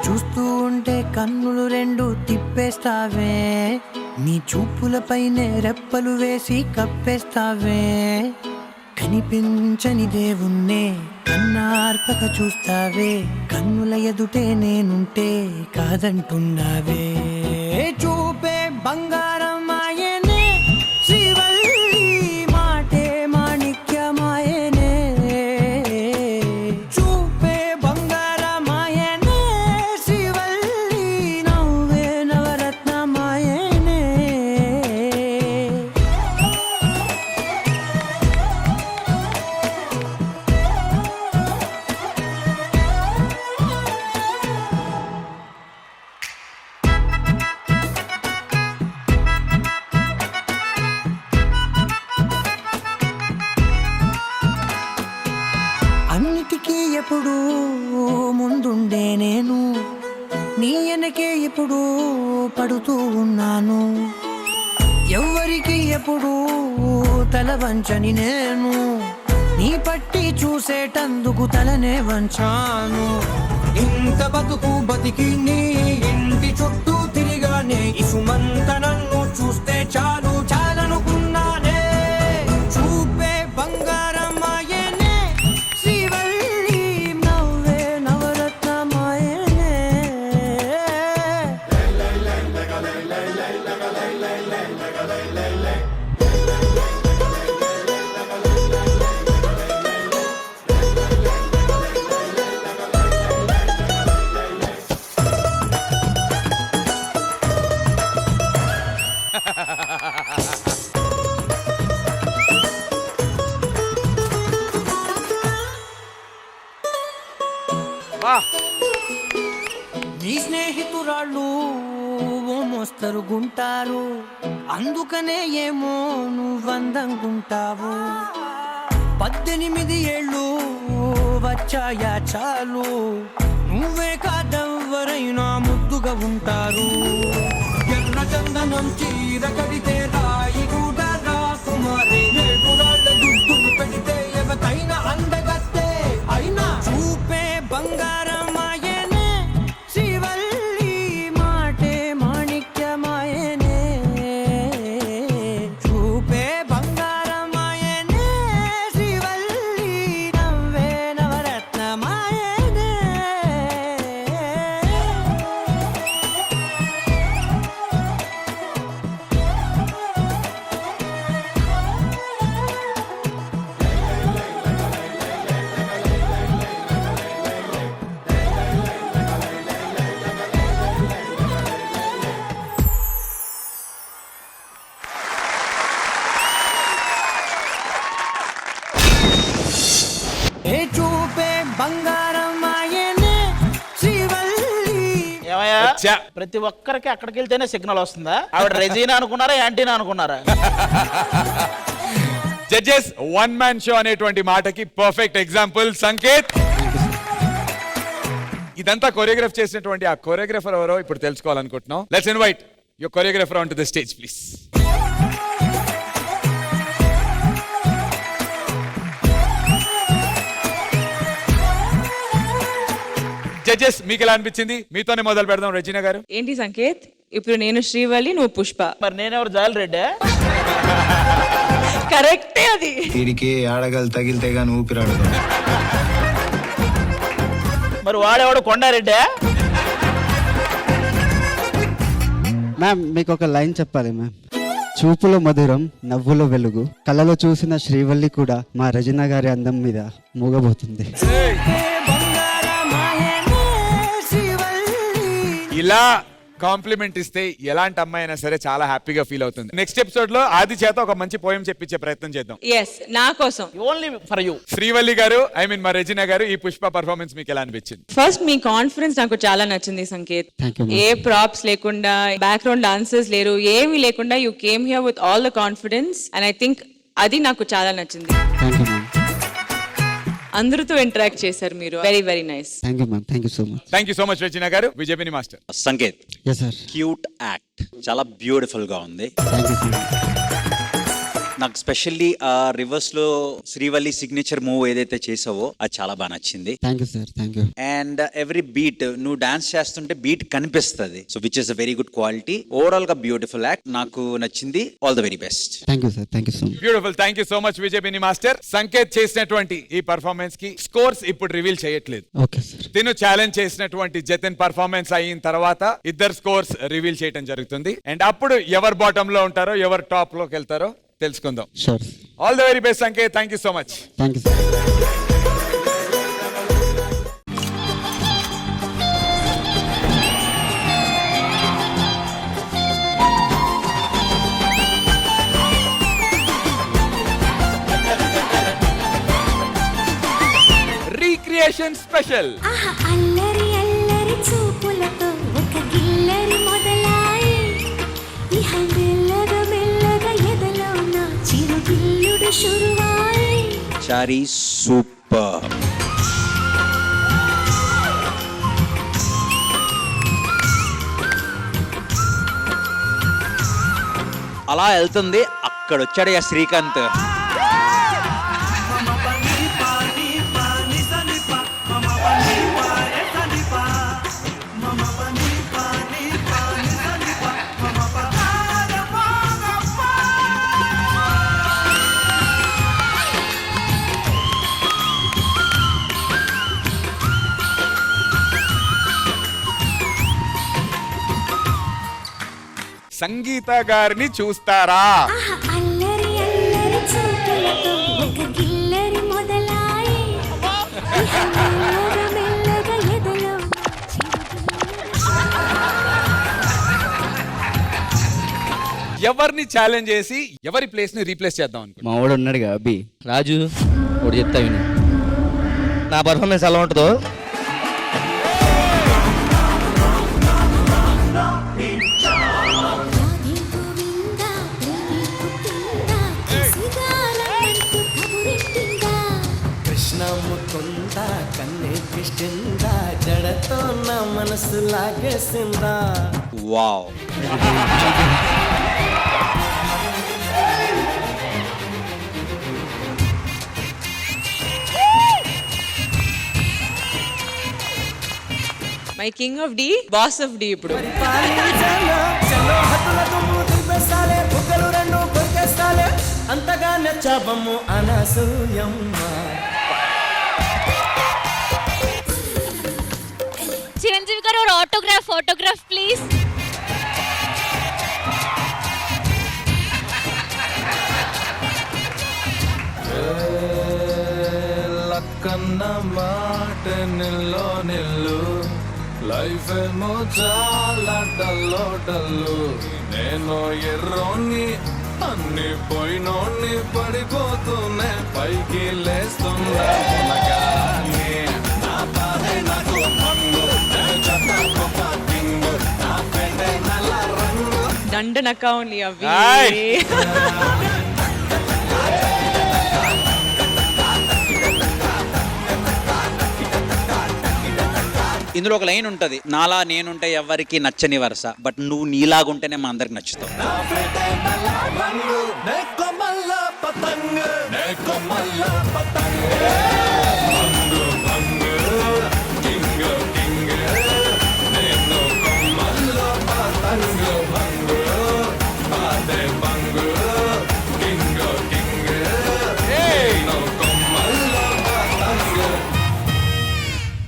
చూస్తూ ఉంటే కన్నులు రెండు తిప్పేస్తావే, నీ చూపులపైనే రెప్పలు వేసి కప్పేస్తావే. కనిపించని దేవుణ్ణే కన్నార్పక చూస్తావే, కన్నుల ఎదుటే నేనుంటే కాదంటున్నావే. చూపే బంగారం ఆయనే, శ్రీవల్లి మాటే మాణిక్యమాయనే. చూపే బంగారం ఆయనే, శ్రీవల్లి నవ్వే నవరత్నమాయనే. అన్నిటికీ ఎప్పుడు ముందుండే నేను, నీ వెనకే ఎప్పుడు పడుతూ ఉన్నాను. ఎవ్వరికి ఎప్పుడు తల వంచని నేను, నీ పట్టి చూసేటందుకు తలనే వంచాను. ఇంత బతుకు బతికి నీ ఇంటి చుట్టూ తిరిగానే, ఇసుమంత నన్ను చూస్తే చాలు చాలనుకున్నానే. చూపే బంగారం ఆయనే, శ్రీవల్లి నవ్వే నవరత్నమాయనే. నీ స్నేహితురాళ్ళు ఓ మోస్తరు గుంటారు, అందుకనే ఏమో నువ్వందంగుంటావు. 18 ఏళ్ళు వచ్చాయా చాలు, నువ్వే కాదెవ్వరైనా ముద్దుగా ఉంటారు. ఎర్ర చందనం చీర కడితే రాయి కూడా రాకుమారి, ఏడురాళ్ళ దుద్దులు పెడితే ఎవతైనా అందగత్తే అయినా. చూపే బంగారం ఆయనే, శ్రీవల్లి మాటే మాణిక్యమాయనే. చూపే బంగారం ఆయనే, శ్రీవల్లి నవ్వే నవరత్నమాయనే. ఏ చూపే బంగారం ఆయనే, శ్రీవల్లి. ఏమయ్యా, ప్రతి ఒక్కరికి అక్కడికి వెళ్తేనే సిగ్నల్ వస్తుందా? ఆవిడ రెజీనా అనుకున్నారా, యాంటీనా అనుకున్నారా? జడ్జెస్, వన్ మ్యాన్ షో అనేటువంటి మాటకి పర్ఫెక్ట్ ఎగ్జాంపుల్ సంకేత్. ఇదంతా కొరియోగ్రాఫ్ చేసినటువంటి ఆ కొరియోగ్రాఫర్ ఎవరో ఇప్పుడు తెలుసుకోవాలనుకుంటున్నాం. Let's invite your choreographer on to the stage please. Judges, మీకు ఎలా అనిపించింది? మీతోనే మొదలు పెడదాం. రెజీనా గారు. ఏంటి సంకేత్, ఇప్పుడు నేను శ్రీవల్లి, నువ్వు పుష్ప. మరి నేనెవరు, జాల్ రెడ్డా? కరెక్టే అది. వీడికి ఆడగలు తగిలితే గాని ఊపిరాడదు. మరి వాడేవాడు కొండారెడ్డా? మ్యామ్, మీకు ఒక లైన్ చెప్పాలి మ్యామ్. చూపులో మధురం, నవ్వులో వెలుగు, కళ్ళలో చూసిన శ్రీవల్లి కూడా మా రెజీనా గారి అందం మీద మూగబోతుంది. ఇలా కాంప్లిమెంట్ ఇస్తే ఎలాంటి అమ్మాయి అయినా సరే చాలా హ్యాపీగా ఫీల్ అవుతుంది. నెక్స్ట్ ఎపిసోడ్ లో ఆది చేత ఒక మంచి పోయం చెప్పించే ప్రయత్నం చేద్దాం. ఎస్, నా కోసం. Only for you. శ్రీవల్లి గారు, ఐ మీన్ మా రెజీనా గారు, ఈ పుష్ప పర్ఫార్మెన్స్ మీకు ఎలా అనిపించింది? ఫస్ట్ మీ కాన్ఫిడెన్స్ నాకు చాలా నచ్చింది సంకేత్. Thank you, ma'am. ఏ ప్రాప్స్ లేకుండా, బ్యాక్గ్రౌండ్ డాన్సర్స్ లేరు, ఏమీ లేకుండా you came here with all the confidence and I think అది నాకు చాలా నచ్చింది. Thank you ma'am. అందరితో ఇంటరాక్ట్ చేశారు మీరు. Very very nice. Thank you ma'am. Thank you so much. Thank you so much Regina గారు. విజయపిని master. Sanket, yes sir. Cute act చాలా బ్యూటిఫుల్ గా ఉంది. Thank you so much. నాకు స్పెషల్లీ రివర్స్ లో శ్రీవల్లి సిగ్నేచర్ మూవ్ ఏదైతే చేసావో అది చాలా బాగా నచ్చింది. Thank you sir, thank you. And every beat నువ్వు డాన్స్ చేస్తుంటే బీట్ కనిపిస్తుంది. So which is a very good quality. Overall గా బ్యూటిఫుల్ యాక్ట్, నాకు నచ్చింది. All the very best. Thank you sir, thank you so much. Beautiful, thank you so much Vijay Bini master. Sanket చేసినటువంటి ఈ performance కి scores ఇప్పుడు reveal చేయట్లేదు. Okay sir. తిను challenge చేసినటువంటి జతిన్ పర్ఫార్మెన్స్ అయిన తర్వాత ఇద్దరు స్కోర్స్ రివీల్ చేయడం జరుగుతుంది. అండ్ అప్పుడు ఎవరు బాటమ్ లో ఉంటారో ఎవరు టాప్ లోకి వెళ్తారో తెలుసుకుందాం. Sure. All the very best Sanket, thank you so much. Thank you sir. Recreation special. ఆహా అల్లరి అల్లరి చూపులతో ఒక గిల్లరి మొదలాయి ఇహ మెల్లగా మెల్లగా ఎదలో నా చిరుగిల్లుడు షురువాయి. చారీ సూపర్. అలా వెళ్తుంది, అక్కడ వచ్చాడు శ్రీకాంత్. సంగీత గారిని చూస్తారా? ఆహా అల్లరి అల్లరి చూపులతో ఒక గిల్లరి మొదలాయి ఇహ మెల్లగా మెల్లగా ఎదలో ఎవరిని ఛాలెంజ్ చేసి ఎవరి ప్లేస్ ని రీప్లేస్ చేద్దాం అనుకుంటున్నా? మా వాడు ఉన్నాడుగా అబ్బి రాజు, ఒకటి చెప్తా విను. నా పర్ఫార్మెన్స్ ఎలా ఉంటుందో కృష్ణ ముకుంద కన్నే కృష్ణ జడతో నా మనసు లాగేసిందా. Wow. My king of the, boss of the. ఇప్పుడు చలో హద్దుల దుమ్ము దులిపేస్తాలే, బుగ్గలు రెండు కొరికేస్తాలే, అంతగా నచ్చాబమ్ము అనసూయమ్మ. చిరంజీవి గారు ఒక ఆటోగ్రాఫ్ ప్లీజ్. లక్కన్న మాట నిల్లో నిల్లు, లైఫ్ ఏమో చాలా డల్లో డల్లు, నేను ఎర్రోని అన్ని పోయినోని పడిపోతూనే పైకి లేస్తున్నా మునగానే. నా బాధే నాకు మందు, నా జత గొప్ప కింగు, నా పెండే నల్ల రంగు. దండనక ఉంది అవి. ఇందులో ఒక లైన్ ఉంటది, నాలా నేనుంటే ఎవరికి నచ్చని వరుస, బట్ నువ్వు నీలాగుంటేనే మా అందరికి నచ్చుతావు. నా పెండే నల్ల రంగు, నే కొమ్మల్ల పతంగ్, నే కొమ్మల్ల పతంగ్.